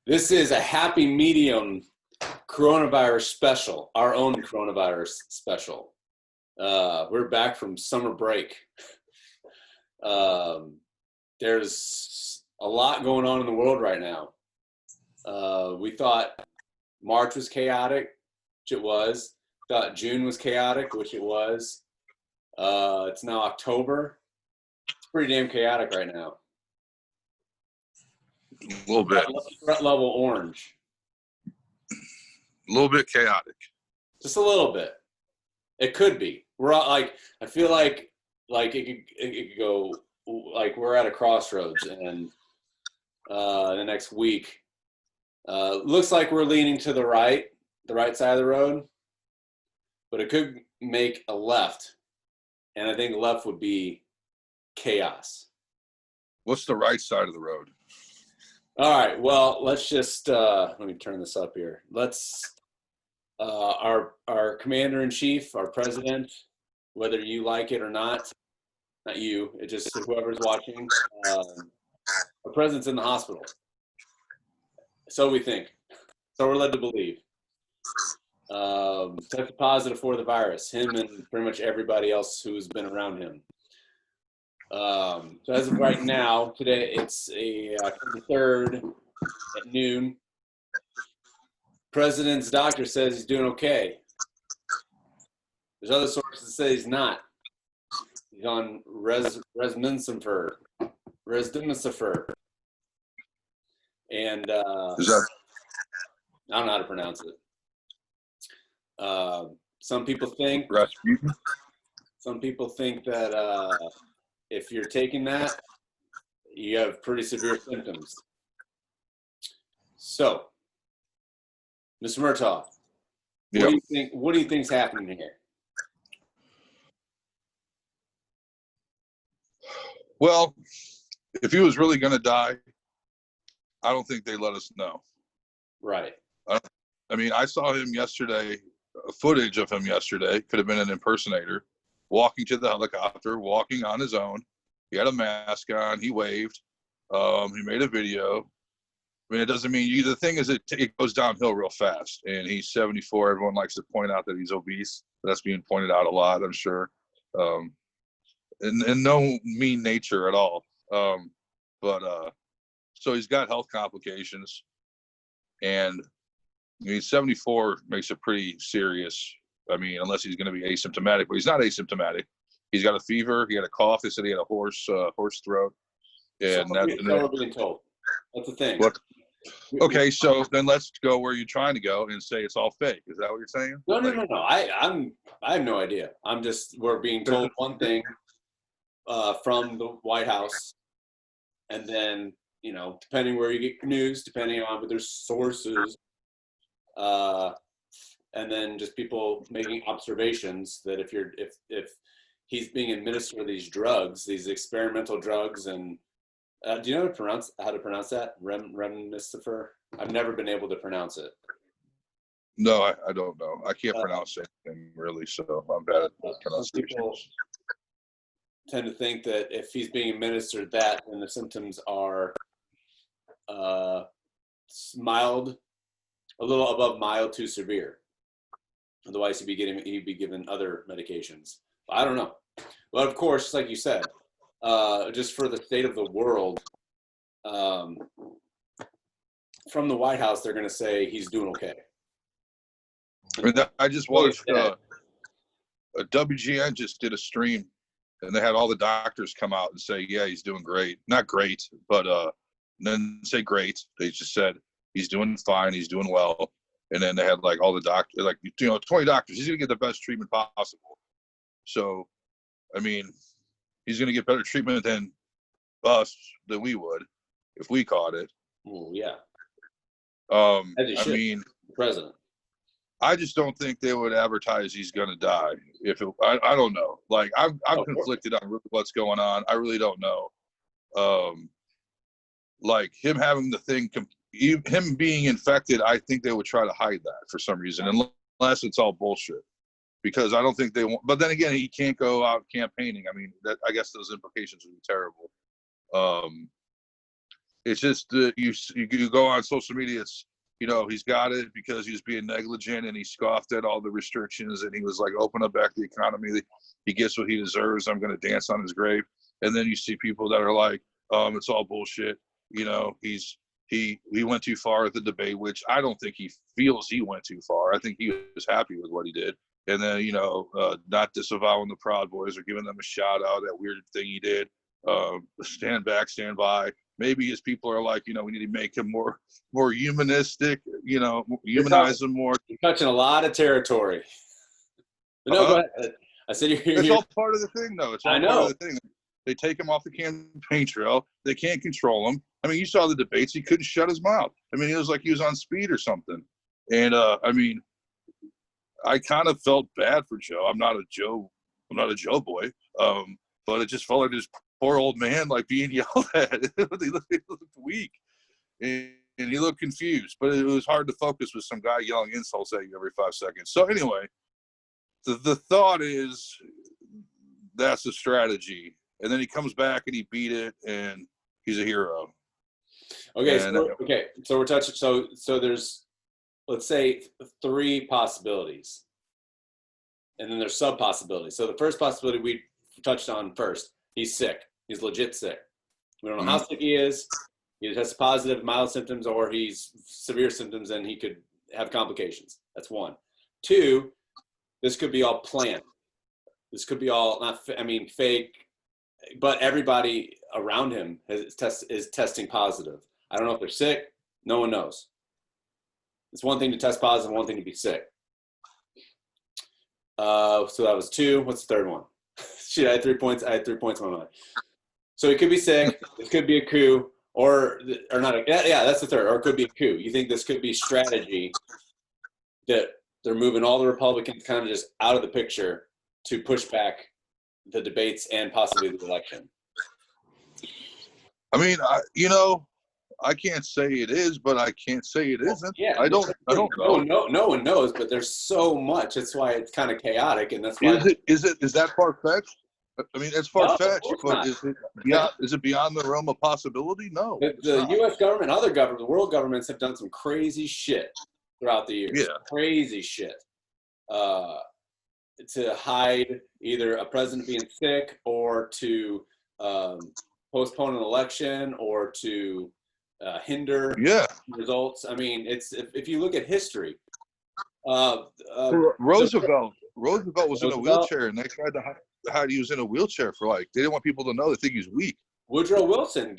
This is a happy medium coronavirus special, our own coronavirus special. We're back from summer break. There's a lot going on in the world right now. We thought March was chaotic, which it was. Thought June was chaotic, which it was. It's now October. It's pretty damn chaotic right now. A little bit. Threat level orange. A little bit chaotic. Just a little bit. It could be. We're all, like, I feel like it could go, like we're at a crossroads, and the next week looks like we're leaning to the right side of the road, but it could make a left, and I think left would be chaos. What's the right side of the road? All right. Well, let's just let me turn this up here. Let's our commander in chief, our president, whether you like it or not you, it just whoever's watching, our president's in the hospital. So we think. So we're led to believe. Tested positive for the virus. Him and pretty much everybody else who's been around him. So as of right now, today it's a 3rd at noon. President's doctor says he's doing okay. There's other sources that say he's not. He's on Remdesivir. And I don't know how to pronounce it. Some people think that if you're taking that, you have pretty severe symptoms. So, Mr. Murtaugh, Yep. What do you think's happening here? Well, if he was really going to die, I don't think they let us know. Right. I mean, I saw him yesterday, footage of him yesterday, could have been an impersonator, walking to the helicopter, walking on his own. He had a mask on. He waved. He made a video. I mean, it doesn't mean you. The thing is, it goes downhill real fast. And he's 74. Everyone likes to point out that he's obese. That's being pointed out a lot, I'm sure. And no mean nature at all. So he's got health complications. And I mean, 74 makes it pretty serious. I mean, unless he's going to be asymptomatic, but he's not asymptomatic. He's got a fever. He had a cough. They said he had a hoarse throat. And so we're being told. That's the thing. What? Okay, so then let's go where you're trying to go and say it's all fake. Is that what you're saying? No. I have no idea. We're being told one thing from the White House, and then depending where you get your news, depending on what their sources, and then just people making observations that if he's being administered these drugs, these experimental drugs, and do you know how to pronounce that? Remdesivir? I've never been able to pronounce it. No, I don't know. I can't pronounce anything really, so I'm bad at pronunciation. People tend to think that if he's being administered that, then the symptoms are mild, a little above mild to severe. Otherwise, he'd be given other medications. I don't know. But of course, like you said, just for the state of the world, from the White House, they're going to say he's doing okay. I mean, I just watched WGN just did a stream, and they had all the doctors come out and say, yeah, he's doing great. Not great, but then say great. They just said he's doing fine, he's doing well. And then they had like all the doctors, 20 doctors. He's going to get the best treatment possible. So, I mean, he's going to get better treatment than we would if we caught it. Well, yeah. I mean, the president. I just don't think they would advertise he's going to die. I don't know. Like I'm conflicted on what's going on. I really don't know. Like him having the thing, him being infected, I think they would try to hide that for some reason, unless it's all bullshit. Because I don't think they want. But then again, he can't go out campaigning. I mean, I guess those implications would be terrible. It's just you go on social media. It's he's got it because he was being negligent and he scoffed at all the restrictions and he was like, open up back the economy. He gets what he deserves. I'm going to dance on his grave. And then you see people that are like, it's all bullshit. He went too far at the debate, which I don't think he feels he went too far. I think he was happy with what he did. And then, not disavowing the Proud Boys or giving them a shout out, that weird thing he did. Stand back, stand by. Maybe his people are like, we need to make him more humanistic, humanize him more. You're touching a lot of territory. No, go ahead. I said it's all part of the thing, though. It's all part of the thing. They take him off the campaign trail. They can't control him. I mean, you saw the debates. He couldn't shut his mouth. I mean, it was like he was on speed or something. And, I kind of felt bad for Joe. I'm not a Joe boy. But it just felt like this poor old man, like, being yelled at. He looked weak. And he looked confused. But it was hard to focus with some guy yelling insults at you every 5 seconds. So anyway, the thought is that's a strategy. And then he comes back and he beat it, and he's a hero. Okay, so we're touching. So there's, let's say, 3 possibilities, and then there's sub possibilities. So the first possibility we touched on first, he's sick. He's legit sick. We don't know how sick he is. He tests positive, mild symptoms, or he's severe symptoms, and he could have complications. That's 1. 2, this could be all planned. This could be all fake. But everybody around him is testing positive. I don't know if they're sick. No one knows. It's one thing to test positive, one thing to be sick. So that was 2. What's the third one? Shit, I had 3 points. I had 3 points in my mind. So he could be sick. This could be a coup, or not. Yeah, that's the third. Or it could be a coup. You think this could be strategy that they're moving all the Republicans kind of just out of the picture to push back the debates and possibly the election? I mean, I can't say it is, but I can't say it isn't. Yeah, I don't know. No one knows, but there's so much. That's why it's kind of chaotic, and that's why. Is that far fetched? I mean, it's far fetched, but is it beyond the realm of possibility? No. The U.S. government, other governments, the world governments have done some crazy shit throughout the years. Yeah. Crazy shit. To hide either a president being sick, or to postpone an election, or to hinder results. I mean, it's if you look at history. Roosevelt was in a wheelchair, and they tried to hide he was in a wheelchair for they didn't want people to know. They think he's weak. Woodrow Wilson,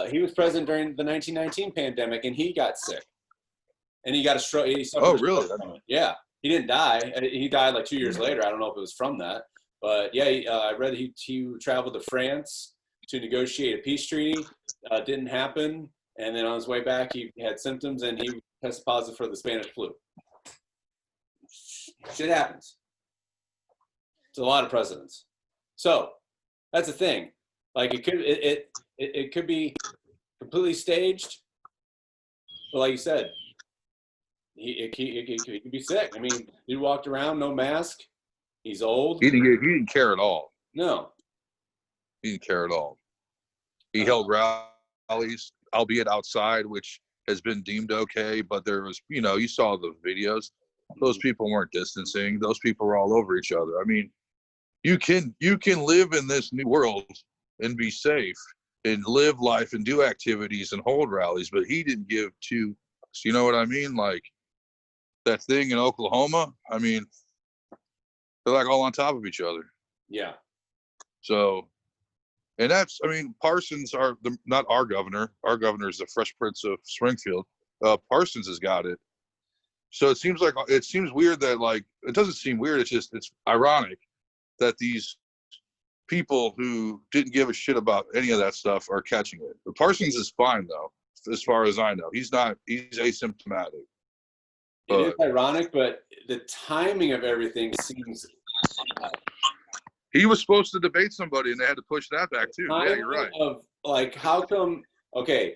he was president during the 1919 pandemic, and he got sick, and he got a stroke. Oh, really? Yeah. He didn't die. He died like 2 years later. I don't know if it was from that. But yeah, I read he traveled to France to negotiate a peace treaty. Didn't happen. And then on his way back, he had symptoms, and he tested positive for the Spanish flu. Shit happens. It's a lot of presidents. So that's the thing. Like, it could be completely staged. But like you said, he could be sick. I mean, he walked around, no mask. He's old. He didn't care at all. No. He didn't care at all. He held rallies, albeit outside, which has been deemed okay. But there was, you saw the videos. Those people weren't distancing. Those people were all over each other. I mean, you can live in this new world and be safe and live life and do activities and hold rallies. But he didn't give two. You know what I mean? Like, that thing in Oklahoma, I mean, they're like all on top of each other. Yeah. So, and that's, I mean, Parsons not our governor. Our governor is the Fresh Prince of Springfield. Parsons has got it. So it seems weird that, it doesn't seem weird. It's ironic that these people who didn't give a shit about any of that stuff are catching it. But Parsons is fine, though, as far as I know. He's asymptomatic. It is ironic, but the timing of everything seems. He was supposed to debate somebody, and they had to push that back too. Yeah, you're right. How come? Okay,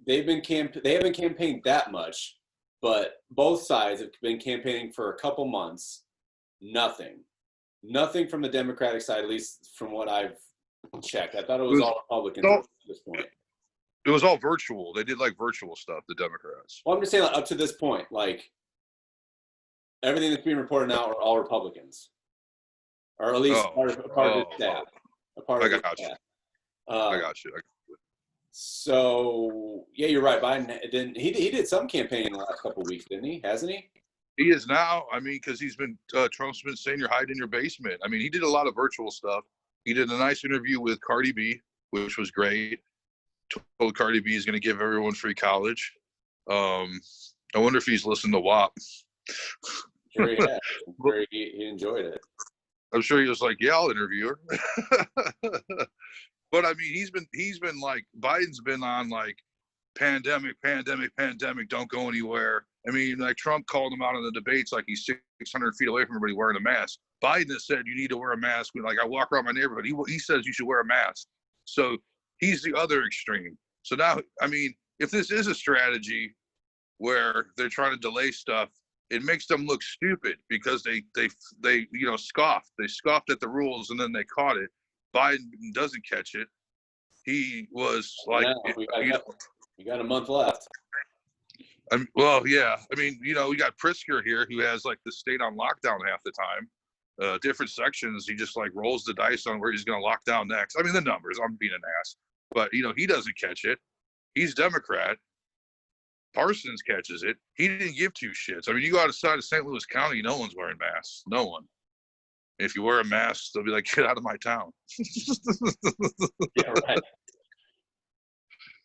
they haven't campaigned that much, but both sides have been campaigning for a couple months. Nothing from the Democratic side, at least from what I've checked. I thought it was all Republicans at this point. It was all virtual. They did like virtual stuff, the Democrats. Well, I'm just saying, like, up to this point, like everything that's being reported now are all Republicans, or at least part of his staff, a part I of his got you. staff. I got you. So yeah, you're right. Biden didn't. He did some campaigning in the last couple of weeks, didn't he? Hasn't he? He is now. I mean, because he's been Trump's been saying you're hiding in your basement. I mean, he did a lot of virtual stuff. He did a nice interview with Cardi B, which was great. Told Cardi B is going to give everyone free college. I wonder if he's listened to WAP. Sure he has. Sure he enjoyed it. I'm sure he was like, yeah, I'll interview her. But I mean, he's been like, Biden's been on like pandemic, don't go anywhere. I mean, like Trump called him out in the debates like he's 600 feet away from everybody wearing a mask. Biden has said you need to wear a mask. Like I walk around my neighborhood, he says you should wear a mask. So he's the other extreme. So now, I mean, if this is a strategy where they're trying to delay stuff, it makes them look stupid because they scoffed. They scoffed at the rules and then they caught it. Biden doesn't catch it. He was like, we got a month left. Well, yeah. I mean, we got Pritzker here who has like the state on lockdown half the time. Different sections, he just like rolls the dice on where he's going to lock down next. I mean, the numbers, I'm being an ass. But, he doesn't catch it. He's Democrat. Parsons catches it. He didn't give two shits. I mean, you go outside of St. Louis County, no one's wearing masks. No one. If you wear a mask, they'll be like, get out of my town. Yeah, right.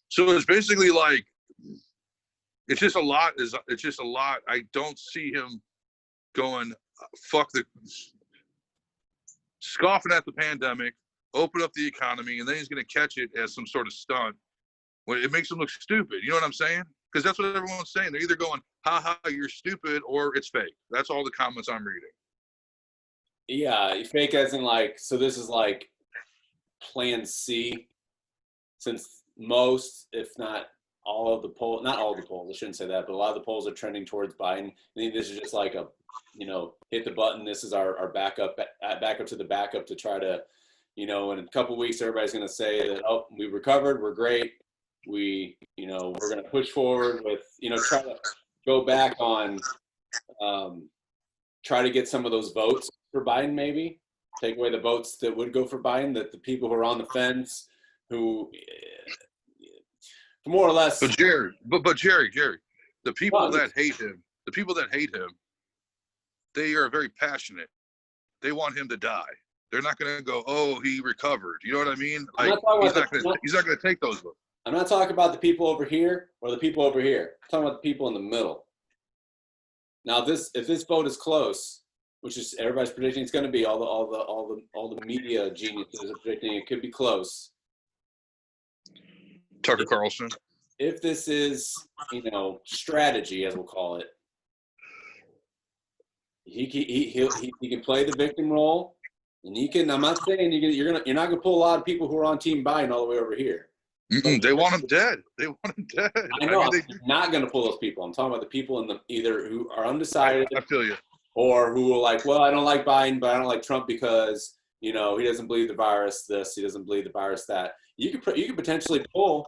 So it's basically like, it's just a lot. It's just a lot. I don't see him going, scoffing at the pandemic, open up the economy, and then he's going to catch it as some sort of stunt. Well, it makes him look stupid. You know what I'm saying? Because that's what everyone's saying. They're either going, ha ha, you're stupid, or it's fake. That's all the comments I'm reading. Yeah, fake as in like, so this is like plan C, since most, if not all of the polls, not all of the polls, I shouldn't say that, but a lot of the polls are trending towards Biden. I think this is just like a, hit the button. This is our backup to the backup to try to, in a couple of weeks, everybody's going to say that, oh, we recovered, we're great. We're going to push forward with, try to go back on, try to get some of those votes for Biden, maybe take away the votes that would go for Biden, that the people who are on the fence, who more or less. But Jerry, the people that hate him, they are very passionate. They want him to die. They're not going to go, oh, he recovered. You know what I mean? Like he's not going to take those votes. I'm not talking about the people over here or the people over here. I'm talking about the people in the middle. Now, if this vote is close, which is everybody's predicting it's going to be, all the media geniuses are predicting it could be close. Tucker Carlson. If this is, strategy, as we'll call it, he can play the victim role, and he can. I'm not saying you're not gonna pull a lot of people who are on Team Biden all the way over here. They want him dead. They want him dead. I know. I'm not going to pull those people. I'm talking about the people in the either who are undecided. I feel you. Or who are like, well, I don't like Biden, but I don't like Trump because he doesn't believe the virus this, he doesn't believe the virus that. You could potentially pull,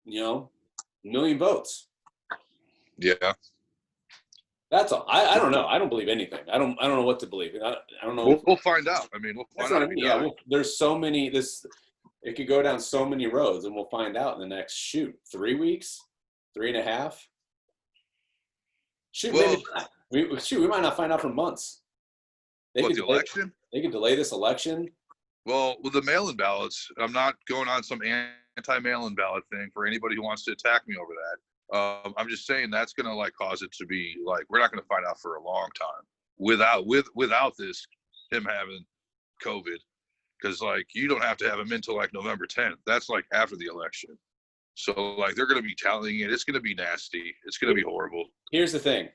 a million votes. Yeah. That's all. I don't know. I don't believe anything. I don't know what to believe. I don't know. We'll find out. I mean, we'll find out. What I mean. Yeah. There's so many. It could go down so many roads, and we'll find out in the next 3 weeks, 3.5. We might not find out for months. The election? They could delay this election. Well, with the mail-in ballots, I'm not going on some anti-mail-in ballot thing for anybody who wants to attack me over that. I'm just saying that's going to cause it to be we're not going to find out for a long time without this him having COVID. Because you don't have to have them until November 10th. That's after the election. So they're going to be tallying it. It's going to be nasty. It's going to be horrible. Here's the thing.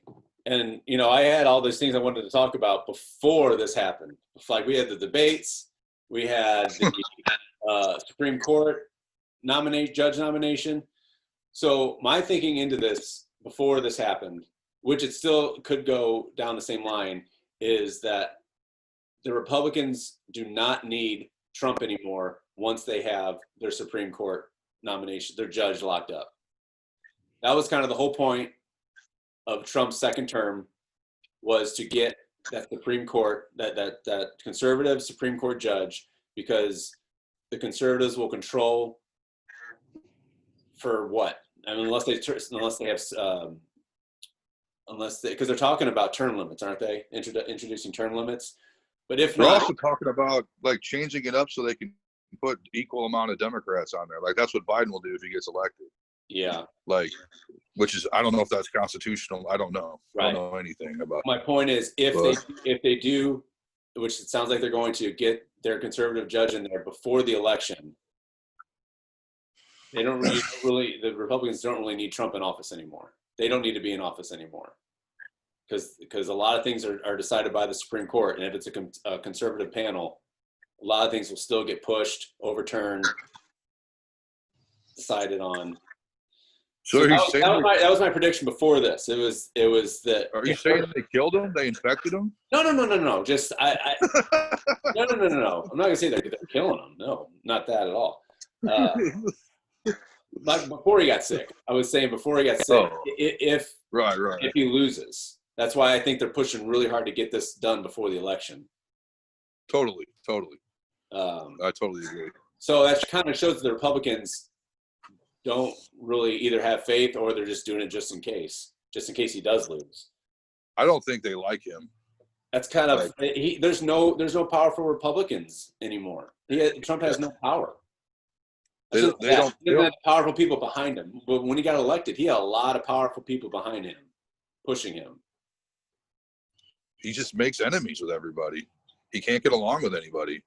And, I had all those things I wanted to talk about before this happened. We had the debates. We had the Supreme Court judge nomination. So my thinking into this before this happened, which it still could go down the same line, is that the Republicans do not need Trump anymore once they have their Supreme Court nomination, their judge locked up. That was kind of the whole point of Trump's second term, was to get that Supreme Court, that conservative Supreme Court judge, because the conservatives will control for what? I mean, unless they have, because they're talking about term limits, aren't they? Introducing term limits. But if They're not, also talking about like changing it up so they can put equal amount of Democrats on there. Like that's what Biden will do if he gets elected. yeah. Like, which is, I don't know if that's constitutional. I don't know. Right. I don't know anything about. My point is, if they do, which it sounds like they're going to, get their conservative judge in there before the election, they don't really the Republicans don't really need Trump in office anymore. They don't need to be in office anymore, because a lot of things are decided by the Supreme Court, and if it's a conservative panel, a lot of things will still get pushed, overturned, decided on. So that was my prediction before this. It was that. Are you saying they killed him? They infected him? No. Just no. I'm not gonna say they're killing him. No, not that at all. Like before he got sick, I was saying before he got sick, if he loses, that's why I think they're pushing really hard to get this done before the election. Totally. I totally agree. So that kind of shows the Republicans don't really either have faith, or they're just doing it just in case he does lose. I don't think they like him. That's kind of there's no powerful Republicans anymore. Trump has no power. He doesn't have powerful people behind him. But when he got elected, he had a lot of powerful people behind him, pushing him. He just makes enemies with everybody. He can't get along with anybody.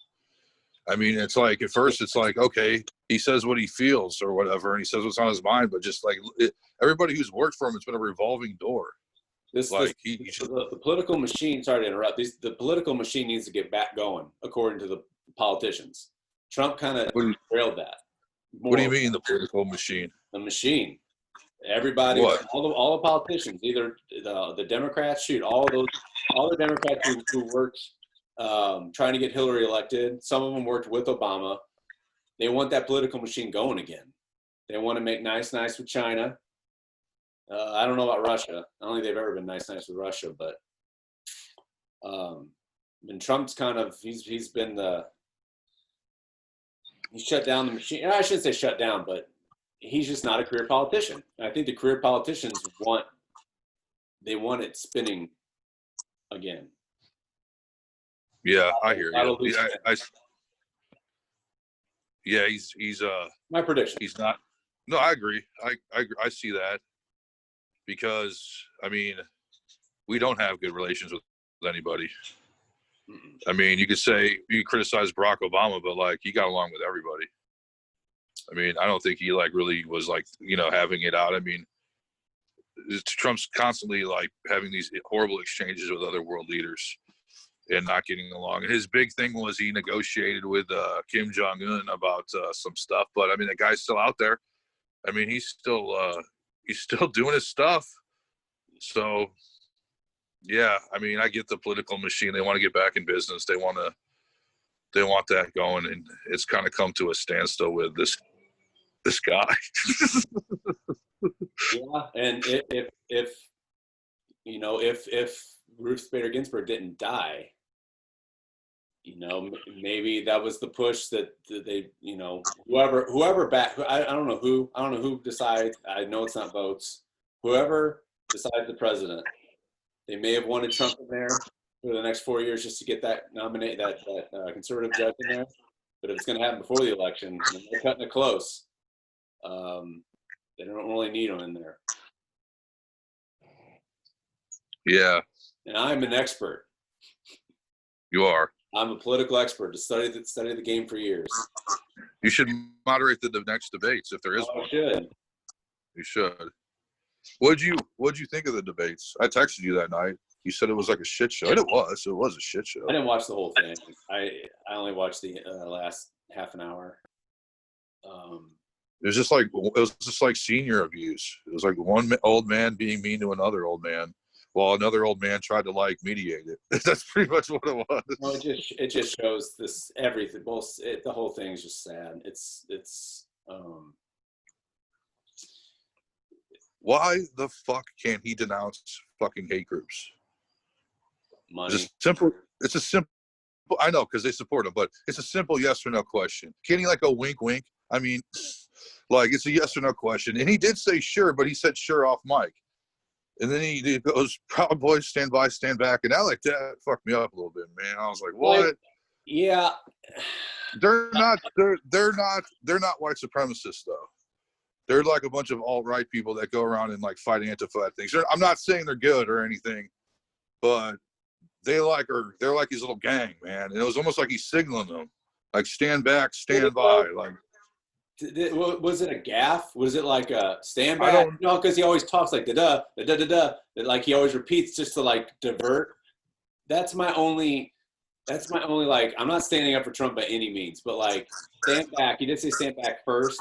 I mean, it's like, at first it's like, okay, he says what he feels or whatever, and he says what's on his mind, but just like everybody who's worked for him, it's been a revolving door. The political machine, sorry to interrupt, the political machine needs to get back going, according to the politicians. Trump kind of derailed that. What do you mean, the political machine? The machine. Everybody, all the politicians, either the Democrats, all the Democrats who worked trying to get Hillary elected. Some of them worked with Obama. They want that political machine going again. They want to make nice with China. I don't know about Russia. I don't think they've ever been nice with Russia, but and Trump's kind of he's shut down the machine. I shouldn't say shut down, but he's just not a career politician. I think the career politicians want it spinning again. Yeah, I hear you. He's my prediction. He's not. No, I agree. I see that, because I mean, we don't have good relations with anybody. I mean, you criticize Barack Obama, but like he got along with everybody. I mean, I don't think he like really was like, having it out. I mean, Trump's constantly like having these horrible exchanges with other world leaders and not getting along. And his big thing was he negotiated with Kim Jong-un about some stuff. But I mean, the guy's still out there. I mean, he's still doing his stuff. So, yeah, I mean, I get the political machine. They want to get back in business. They want that going, and it's kind of come to a standstill with this guy. Yeah, and if Ruth Bader Ginsburg didn't die, maybe that was the push that they, whoever back, I don't know who decides. I know it's not votes. Whoever decides the president, they may have wanted Trump in there for the next 4 years just to get that conservative judge in there. But if it's going to happen before the election, and they're cutting it close, they don't really need him in there. Yeah. And I'm an expert. You are. I'm a political expert to study the game for years. You should moderate the next debates if there is one. I should. You should. What'd you think of the debates? I texted you that night. You said it was like a shit show. And it was a shit show. I didn't watch the whole thing. I only watched the last half an hour. It was just like senior abuse. It was like one old man being mean to another old man, while another old man tried to like mediate it. That's pretty much what it was. Well, it just shows this everything. The whole thing is just sad. It's Why the fuck can't he denounce fucking hate groups? Money. It's a simple, I know, because they support him, but it's a simple yes or no question. Can he like a wink, wink? I mean, like, it's a yes or no question. And he did say sure, but he said sure off mic. And then he goes, Proud Boys, stand by, stand back. And that fucked me up a little bit, man. I was like, what? Like, yeah. They're not white supremacists though. They're like a bunch of alt-right people that go around and like fight Antifa things. I'm not saying they're good or anything, but they're like his little gang, man. And it was almost like he's signaling them, like stand back, stand by. Like, was it a gaffe? Was it like a stand back? No, because he always talks like da da da da da. Like he always repeats just to like divert. That's my only like. I'm not standing up for Trump by any means, but like stand back. He did say stand back first.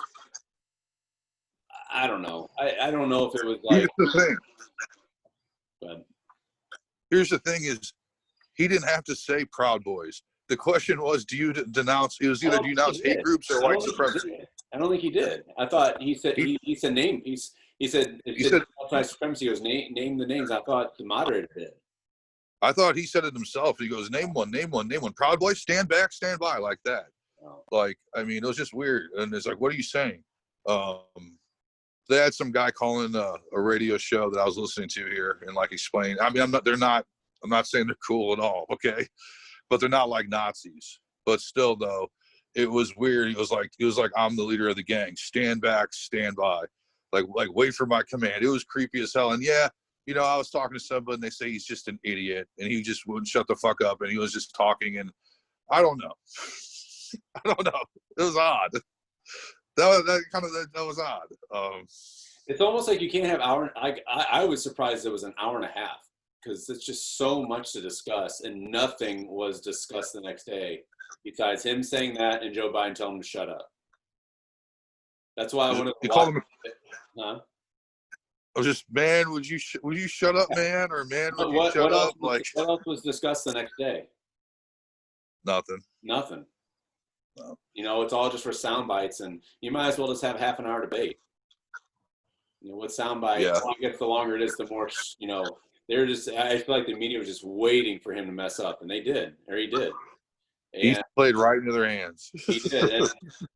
I don't know. I don't know if it was like. Here's the thing. But here's the thing: is he didn't have to say Proud Boys. The question was, do you denounce? It was either do you denounce hate groups or white supremacy. I don't think he did. I thought he said he said name. He said white supremacy. He goes name the names. I thought the moderator did. I thought he said it himself. He goes name one. Proud Boys, stand back, stand by, like that. Oh. Like, I mean, it was just weird. And it's like, what are you saying? They had some guy calling a radio show that I was listening to here and like explain. I mean, I'm not saying they're cool at all, okay, but they're not like Nazis. But still, though, it was weird. He was like, I'm the leader of the gang. Stand back, stand by. Like wait for my command. It was creepy as hell. And yeah, you know, I was talking to somebody and they say he's just an idiot and he just wouldn't shut the fuck up and he was just talking and I don't know. It was odd. That was odd. It's almost like you can't have I was surprised it was an hour and a half because it's just so much to discuss and nothing was discussed the next day besides him saying that and Joe Biden telling him to shut up. That's why I wanted to watch it. Huh? I was just, man, would you shut up, man? Or man, would you shut up? Like, what else was discussed the next day? Nothing. No. You know, it's all just for sound bites, and you might as well just have half an hour debate. You know, with sound bites, the longer it is, the more, you know, I feel like the media was just waiting for him to mess up, and he did. And he played right into their hands. He did. And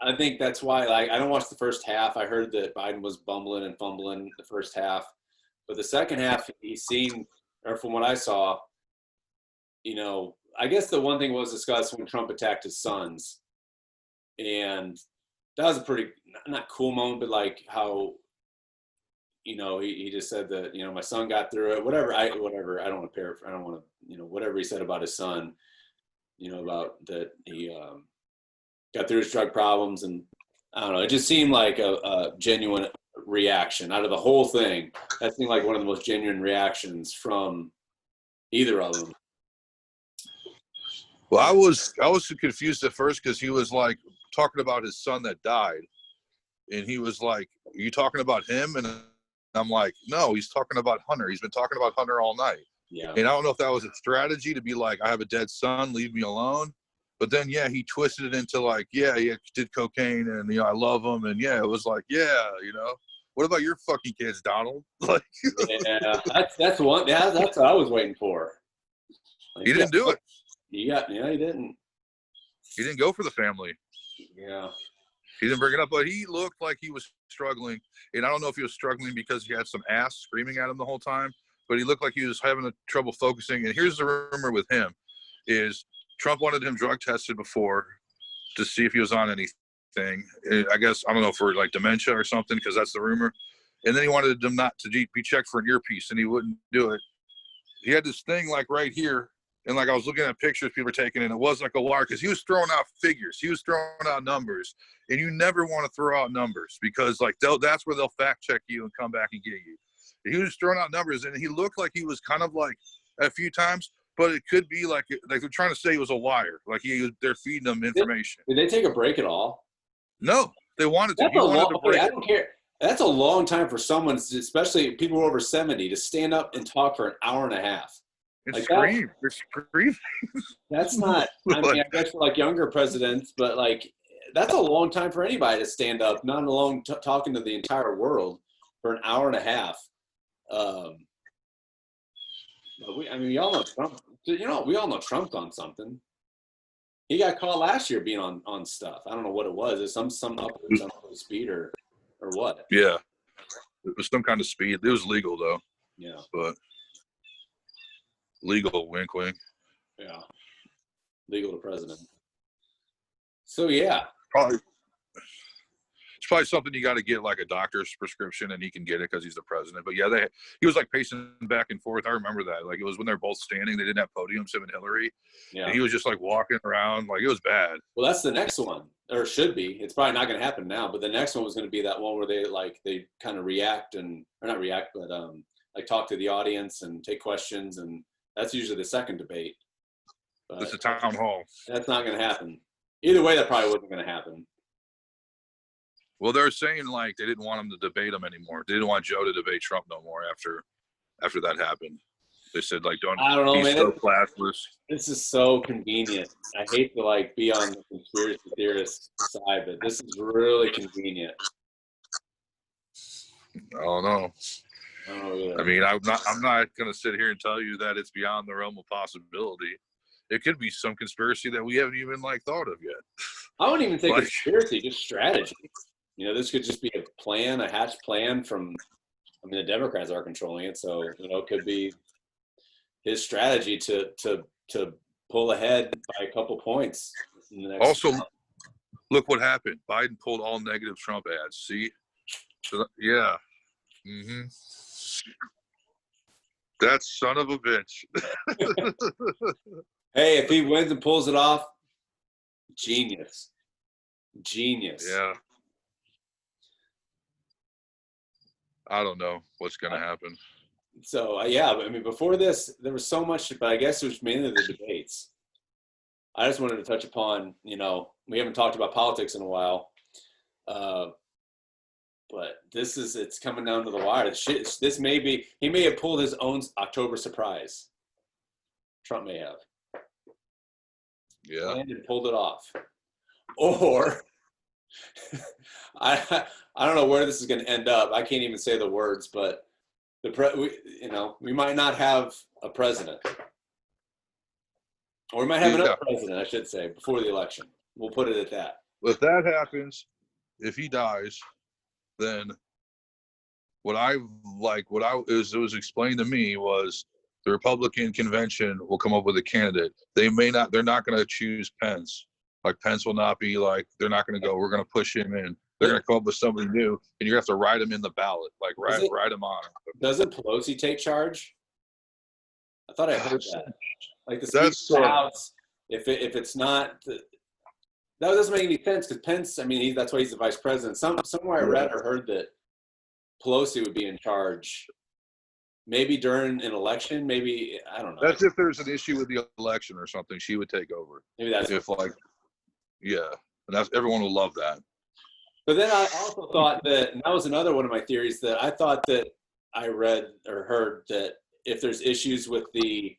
I think that's why, like, I don't watch the first half. I heard that Biden was bumbling and fumbling the first half. But the second half, he seemed, or from what I saw, you know, I guess the one thing was discussed when Trump attacked his sons. And that was a pretty, not cool moment, but like how, you know, he just said that, you know, my son got through it, whatever. I don't want to paraphrase. I don't want to, you know, whatever he said about his son. You know, about that he got through his drug problems. And I don't know, it just seemed like a genuine reaction out of the whole thing. That seemed like one of the most genuine reactions from either of them. Well, I was confused at first because he was like talking about his son that died. And he was like, are you talking about him? And I'm like, no, he's talking about Hunter. He's been talking about Hunter all night. Yeah. And I don't know if that was a strategy to be like, I have a dead son, leave me alone. But then, yeah, he twisted it into like, yeah, he did cocaine and, you know, I love him. And yeah, it was like, yeah, you know, what about your fucking kids, Donald? Like, yeah, that's one. Yeah, that's what I was waiting for. Like, he didn't do it. He didn't. He didn't go for the family. Yeah. He didn't bring it up, but he looked like he was struggling. And I don't know if he was struggling because he had some ass screaming at him the whole time. But he looked like he was having trouble focusing. And here's the rumor with him is Trump wanted him drug tested before to see if he was on anything. I guess, I don't know, for like dementia or something, because that's the rumor. And then he wanted him not to be checked for an earpiece, and he wouldn't do it. He had this thing like right here. And like I was looking at pictures people were taking, and it was like a wire because he was throwing out figures. He was throwing out numbers. And you never want to throw out numbers because like that's where they'll fact check you and come back and get you. He was throwing out numbers, and he looked like he was kind of like a few times, but it could be like they're trying to say he was a liar. Like they're feeding him information. Did they take a break at all? No, they wanted to. I don't care. That's a long time for someone, especially people over 70, to stand up and talk for an hour and a half. And like scream. They're screaming. That's not, I mean, I guess for like younger presidents, but like that's a long time for anybody to stand up, not alone talking to the entire world for an hour and a half. We all know Trump. We all know Trump's on something. He got caught last year being on stuff. I don't know what it was. It's some speed or what. Yeah, it was some kind of speed. It was legal though. Yeah, but legal, wink, wink. Yeah, legal to president. So yeah, Probably. It's probably something you got to get like a doctor's prescription, and he can get it because he's the president. But yeah, he was like pacing back and forth. I remember that. Like it was when they're both standing. They didn't have podiums, him and Hillary. Yeah. And he was just like walking around. Like it was bad. Well, that's the next one, or should be. It's probably not going to happen now, but the next one was going to be that one where they kind of react or not react, but like talk to the audience and take questions, and that's usually the second debate. But it's a town hall. That's not going to happen. Either way, that probably wasn't going to happen. Well, they're saying like they didn't want him to debate him anymore. They didn't want Joe to debate Trump no more after that happened. They said like I don't know, he's man. So classless. This is so convenient. I hate to like be on the conspiracy theorist side, but this is really convenient. Oh no. I mean, I'm not going to sit here and tell you that it's beyond the realm of possibility. It could be some conspiracy that we haven't even like thought of yet. I wouldn't even say conspiracy, just strategy. This could just be a hatched plan from, the Democrats are controlling it. So, it could be his strategy to pull ahead by a couple points. Also, look what happened. Biden pulled all negative Trump ads. See? So, yeah. Mm-hmm. That son of a bitch. Hey, if he wins and pulls it off, genius. Yeah. I don't know what's going to happen. So, before this, there was so much, but I guess it was mainly the debates. I just wanted to touch upon, we haven't talked about politics in a while, but it's coming down to the wire. This may be, he may have pulled his own October surprise. Trump may have. Yeah. And pulled it off. Or, I don't know where this is going to end up. I can't even say the words, but we might not have a president, or we might have another president, I should say, before the election. We'll put it at that. If that happens, if he dies, then it was explained to me was the Republican convention will come up with a candidate. They're not going to choose Pence. Like Pence will not be like, they're not going to go, we're going to push him in. They're going to come up with somebody new, and you have to write him in the ballot, like write him on. Doesn't Pelosi take charge? I thought I heard that. Like the Speaker of the House, if it's not, that doesn't make any sense because Pence, that's why he's the vice president. Somewhere I read or heard that Pelosi would be in charge. Maybe during an election, maybe, I don't know. That's if there's an issue with the election or something, she would take over. Maybe that's yeah, and everyone will love that. But then I also thought that, and that was another one of my theories, that I thought that I read or heard that if there's issues with the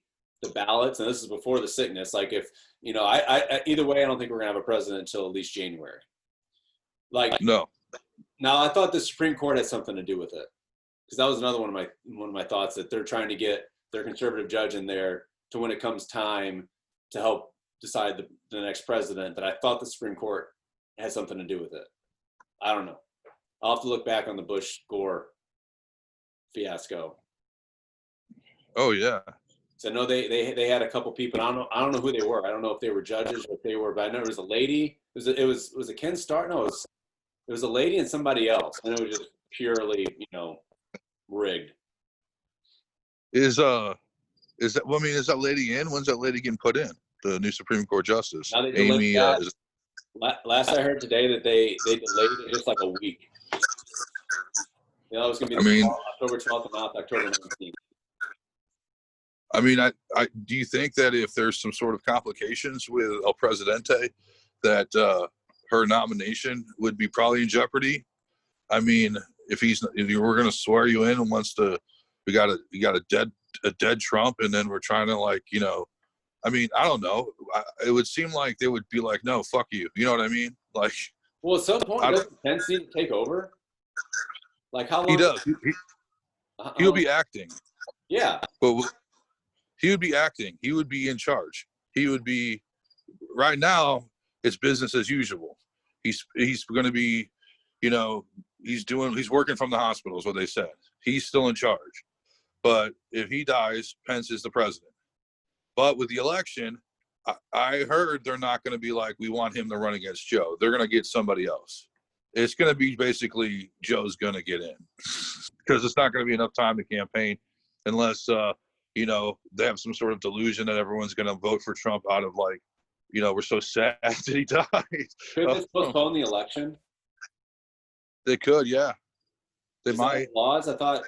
ballots, and this is before the sickness, like if, I either way, I don't think we're going to have a president until at least January. No. Now, I thought the Supreme Court had something to do with it. Because that was another one of my thoughts, that they're trying to get their conservative judge in there to, when it comes time to help decide the next president, that I thought the Supreme Court had something to do with it. I don't know. I'll have to look back on the Bush-Gore fiasco. Oh yeah. So I know they had a couple people. I don't know who they were. I don't know if they were judges or if they were, but I know it was a lady. Was it Ken Starr? No, it was a lady and somebody else, and it was just purely rigged. Is that lady in? When's that lady getting put in? The new Supreme Court justice, Amy. Last I heard today that they delayed it just like a week. It was going to be October 12th and not October 19th. I do you think that if there's some sort of complications with El Presidente, that her nomination would be probably in jeopardy? If you were going to swear you in and we got a dead Trump, and then we're trying to I don't know. It would seem like they would be like, no, fuck you. You know what I mean? Like, well, at some point, doesn't Pence need to take over? Like how He long? does. He'll be acting, Yeah. but he would be acting. He would be in charge. He would be. Right now, it's business as usual. He's going to be, he's working from the hospital is what they said. He's still in charge. But if he dies, Pence is the president. But with the election, I heard they're not going to be like, we want him to run against Joe. They're going to get somebody else. It's going to be basically Joe's going to get in because it's not going to be enough time to campaign unless, they have some sort of delusion that everyone's going to vote for Trump out of like, we're so sad that he died. Could this postpone the election? They could, yeah. They might. Laws? I thought.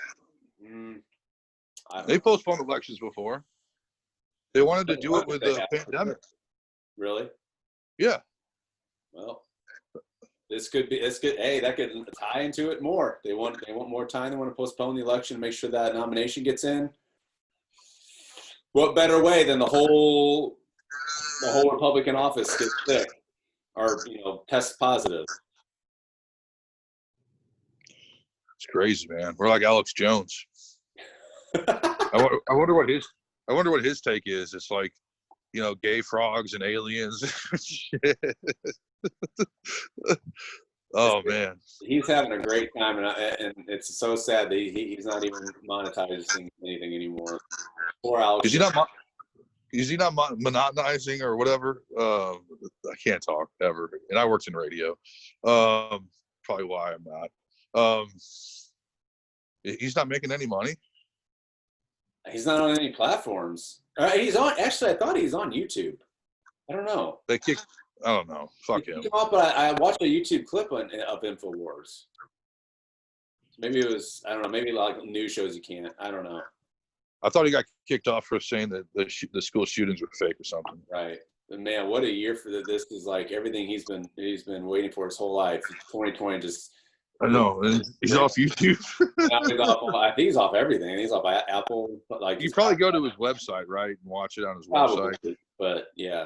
They postponed elections before. They wanted to do it with the pandemic. Really? Yeah. Well, this could be. This could. Hey, that could tie into it more. They want more time. They want to postpone the election to make sure that nomination gets in. What better way than the whole Republican office gets sick or tests positive? It's crazy, man. We're like Alex Jones. I wonder what his take is. It's like, gay frogs and aliens. Oh man, he's having a great time, and it's so sad that he's not even monetizing anything anymore. Poor Alex. Is he not monotonizing or whatever? I can't talk ever, and I worked in radio. Probably why I'm not. He's not making any money. He's not on any platforms. He's on. Actually, I thought he's on YouTube. I don't know. I don't know. Fuck him. But I watched a YouTube clip of InfoWars. Maybe it was. I don't know. Maybe like news shows you can't. I don't know. I thought he got kicked off for saying that the school shootings were fake or something. Right. But man, what a year for this is like everything he's been waiting for his whole life. 2020 just. I know. He's off YouTube. I think he's off everything. He's off Apple. Like you probably go to his website, right, and watch it on his website. But yeah.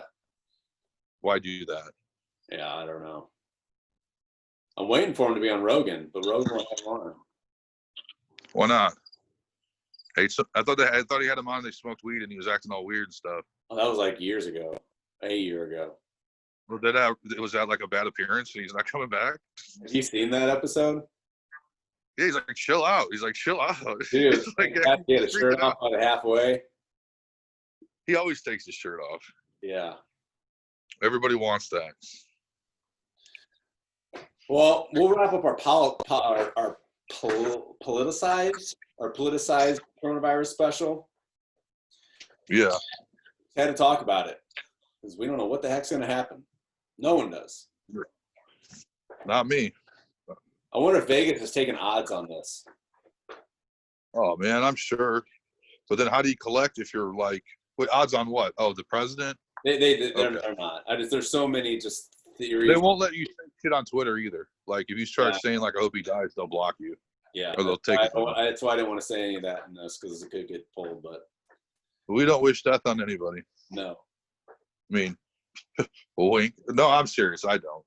Why do that? Yeah, I don't know. I'm waiting for him to be on Rogan, but Rogan won't have him on. Why not? I thought he had him on. They smoked weed and he was acting all weird and stuff. Oh, that was like years ago, a year ago. Well, was that like a bad appearance and he's not coming back? Have you seen that episode? Yeah, he's like, chill out. Dude, like, he had a shirt off by the halfway. He always takes his shirt off. Yeah. Everybody wants that. Well, we'll wrap up our politicized coronavirus special. Yeah. Had to talk about it because we don't know what the heck's going to happen. No one does. Not me. I wonder if Vegas has taken odds on this. Oh man, I'm sure. But then how do you collect if you're like, wait, odds on what? Oh, the president? They're not. There's so many just theories. They won't let you say shit on Twitter either. Like if you start saying like, I hope he dies, they'll block you. Yeah. Or they'll take it. That's why I didn't want to say any of that in this because it could get pulled. But we don't wish death on anybody. No. I mean, wink. No, I'm serious. I don't.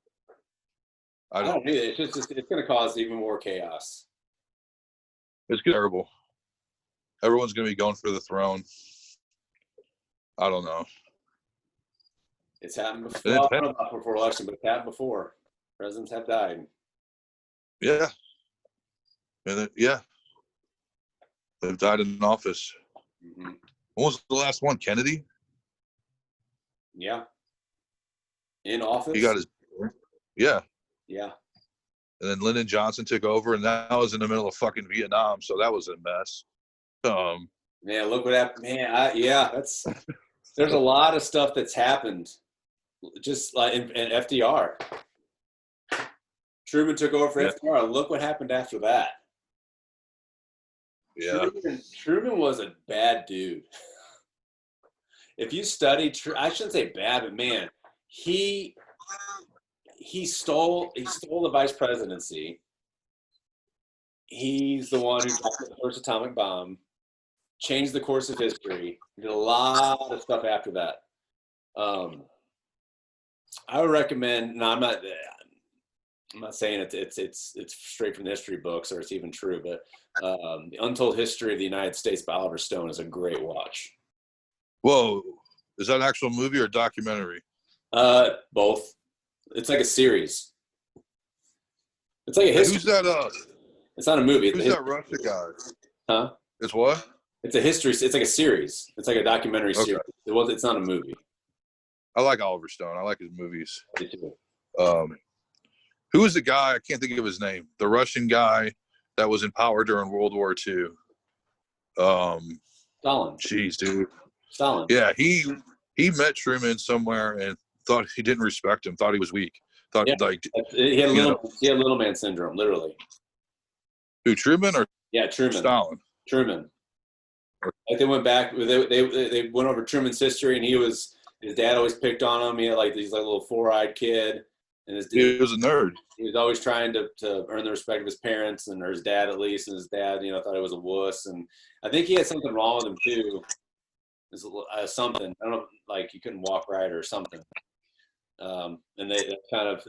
I don't either. It's going to cause even more chaos. It's terrible. Everyone's going to be going for the throne. I don't know. It's happened before. I don't know about before election, but it's happened before. Presidents have died. Yeah. And they've died in office. Mm-hmm. When was the last one? Kennedy? Yeah. In office? He got his. Yeah. Yeah. And then Lyndon Johnson took over, and that was in the middle of fucking Vietnam, so that was a mess. Man, look what happened. Man, there's a lot of stuff that's happened. Just like in FDR. Truman took over for FDR. Look what happened after that. Yeah. Truman was a bad dude. If you study, I shouldn't say bad, but man, he stole the vice presidency. He's the one who dropped the first atomic bomb, changed the course of history, did a lot of stuff after that. I would recommend. No, I'm not. I'm not saying it's straight from the history books or it's even true, but the Untold History of the United States by Oliver Stone is a great watch. Whoa, is that an actual movie or a documentary? Both. It's like a series. It's like a Hey, history. who's that? It's not a movie. Who's that Russia guy? Huh? It's what? It's a history. It's like a series. It's like a documentary Okay. series. It's not a movie. I like Oliver Stone. I like his movies. Me too. Who was the guy? I can't think of his name. The Russian guy that was in power during World War II. Stalin. Jeez, dude. Stalin. Yeah, he met Truman somewhere and thought he didn't respect him. Thought he was weak. Thought like he had little man syndrome, literally. Who, Truman or Truman? Stalin. Truman. Like they went back. They went over Truman's history, and his dad always picked on him. He had like these like little 4-eyed kid, and he was a nerd. He was always trying to earn the respect of his parents or his dad at least, and his dad, thought he was a wuss, and I think he had something wrong with him too. Something, I don't know, like he couldn't walk right or something. And they kind of,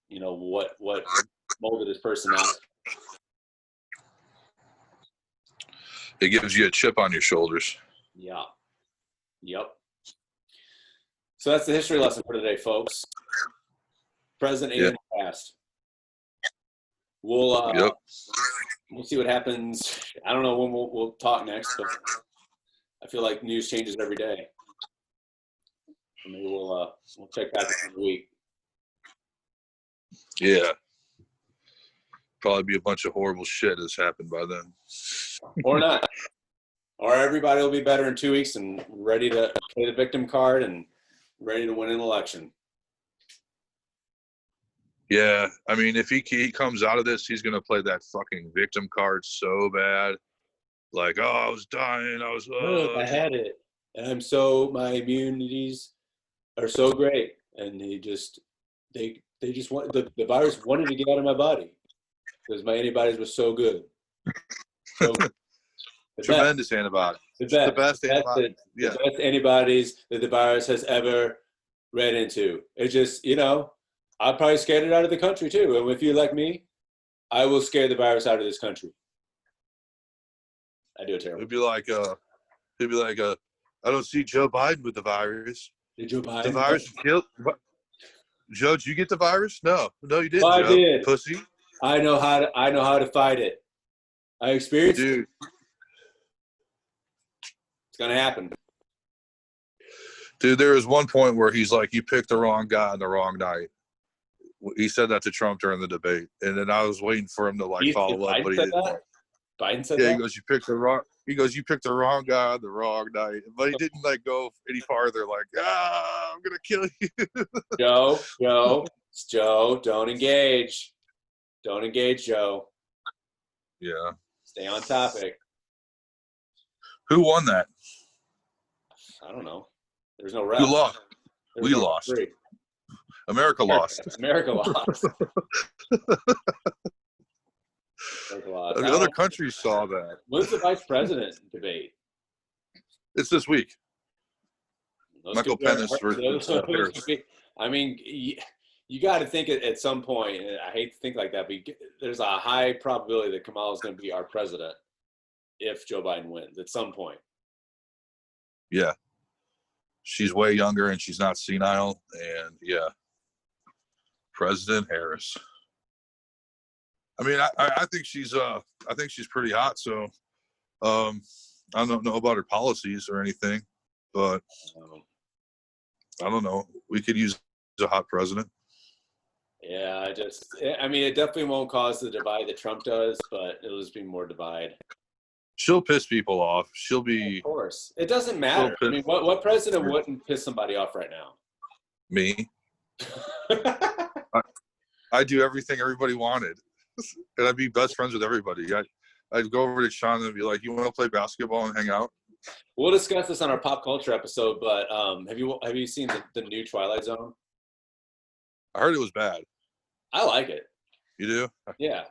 what molded his personality. It gives you a chip on your shoulders. Yeah. Yep. So that's the history lesson for today, folks. Present and past. We'll see what happens. I don't know when we'll talk next, but I feel like news changes every day. So maybe we'll check back in a week. Yeah. Probably be a bunch of horrible shit has happened by then. Or not. Or everybody will be better in 2 weeks and ready to play the victim card and ready to win an election. Yeah, I mean, if he comes out of this, he's going to play that fucking victim card so bad. Like, oh, I was dying. I had it. And my immunities are so great. And they just want, the virus wanted to get out of my body because my antibodies were so good. So, tremendous antibodies. The best antibodies. The best antibodies that the virus has ever read into. It just, I'll probably scare it out of the country too. And if you elect me, I will scare the virus out of this country. I do it terrible. It'd be like, I don't see Joe Biden with the virus. Did Joe Biden? The virus killed. Joe, did you get the virus? No, you didn't. Well, Joe. I did. Pussy. I know how to fight it. I experienced it. It's gonna happen. Dude, there was one point where he's like, "You picked the wrong guy on the wrong night." He said that to Trump during the debate, and then I was waiting for him to follow up, but he didn't. Biden said that? Yeah, he goes, "You picked the wrong." He goes, "You picked the wrong guy on the wrong night," but he didn't go any farther. Like, I'm gonna kill you. Joe, don't engage. Don't engage, Joe. Yeah. Stay on topic. Who won that? I don't know. There's no ref. Who lost? We lost. America lost. America lost. Other countries saw that. When's the vice president debate? It's this week. Michael Pence versus Harris. I mean, you got to think at some point, and I hate to think like that, but there's a high probability that Kamala is going to be our president if Joe Biden wins at some point. Yeah. She's way younger and she's not senile. And yeah. President Harris. I mean, I think she's pretty hot. So I don't know about her policies or anything, but I don't know. We could use a hot president. Yeah, it definitely won't cause the divide that Trump does, but it'll just be more divide. She'll piss people off. She'll be. Of course. It doesn't matter. I mean, what president wouldn't piss somebody off right now? Me. I do everything everybody wanted. And I'd be best friends with everybody. I'd go over to Sean and be like, "You want to play basketball and hang out?" We'll discuss this on our pop culture episode, but have you seen the new Twilight Zone? I heard it was bad. I like it. You do? Yeah.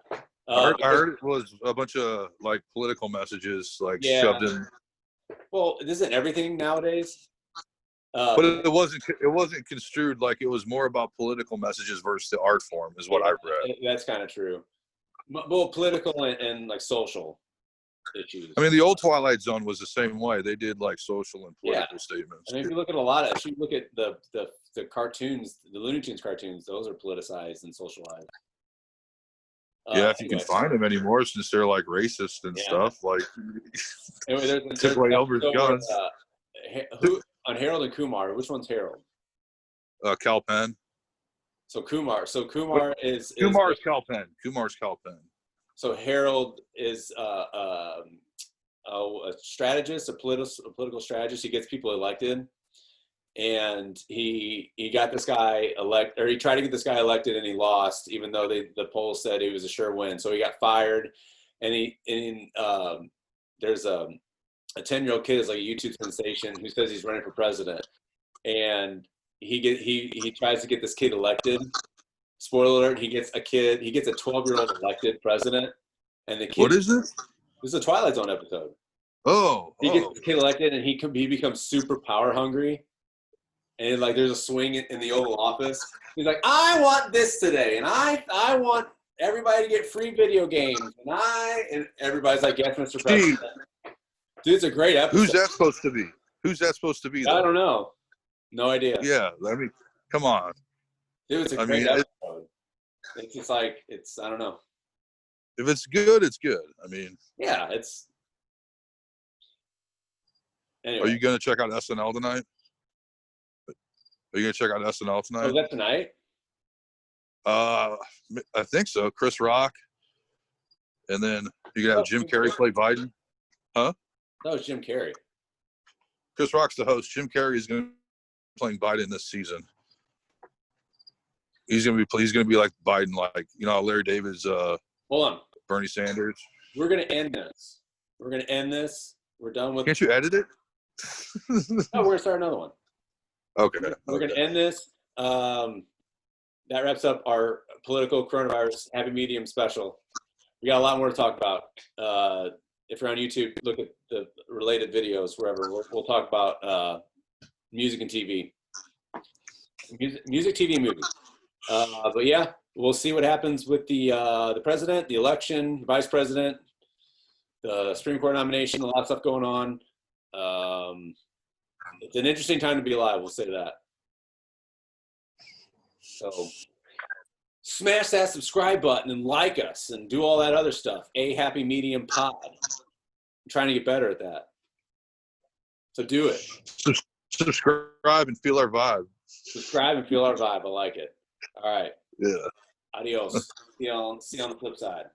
I heard it was a bunch of political messages shoved in. Well, isn't everything nowadays? But it wasn't construed like it was more about political messages versus the art form, is what I read. That's kind of true. Well, political and like social issues. I mean, the old Twilight Zone was the same way. They did like social and political statements. I mean, if you look at a lot of, if you look at the cartoons, the Looney Tunes cartoons, those are politicized and socialized. Yeah, if you can find them anymore, since they're like racist and stuff, like anyway, took away Elmer's guns. Who on Harold and Kumar? Which one's Harold? Cal Penn. So Kumar is Cal Penn. Kumar's Cal Penn. So Harold is a strategist, a political strategist. He gets people elected, and he got this guy elected, or he tried to get this guy elected, and he lost, even though the polls said he was a sure win. So he got fired, and there's a 10-year-old kid is like a YouTube sensation who says he's running for president, and he tries to get this kid elected. Spoiler alert: he gets a 12-year-old elected president, and the kid. What is this? This is a Twilight Zone episode. He gets the kid elected, and he becomes super power hungry, and like there's a swing in the Oval Office. He's like, I want this today, and I want everybody to get free video games, and everybody's like, yes, Mr. President. Dude, it's a great episode. Who's that supposed to be? Who's that supposed to be? I don't know. No idea. Yeah, I mean, come on. Dude, it's a great episode. It's just like, I don't know. If it's good, it's good. I mean. Yeah, it's. Anyway. Are you going to check out SNL tonight? Are you going to check out SNL tonight? Oh, is that tonight? I think so. Chris Rock. And then you can have Jim Carrey play Biden. Huh? That was Jim Carrey. Chris Rock's the host. Jim Carrey is going to be playing Biden this season. He's going to be like Biden, like, you know, Larry David's hold on. Bernie Sanders. We're going to end this. We're done with. Can't you edit it? No, we're going to start another one. Okay. We're going to end this. That wraps up our political coronavirus happy medium special. We got a lot more to talk about. If you're on YouTube, look at the related videos wherever. We'll talk about music and TV. Music, TV, and movies. But yeah, we'll see what happens with the president, the election, the vice president, the Supreme Court nomination, a lot of stuff going on. It's an interesting time to be alive, we'll say that. So smash that subscribe button and like us and do all that other stuff. A Happy Medium Pod. I'm trying to get better at that. So do it. Subscribe and feel our vibe. Subscribe and feel our vibe. I like it. All right. Yeah. Adios. See you on the flip side.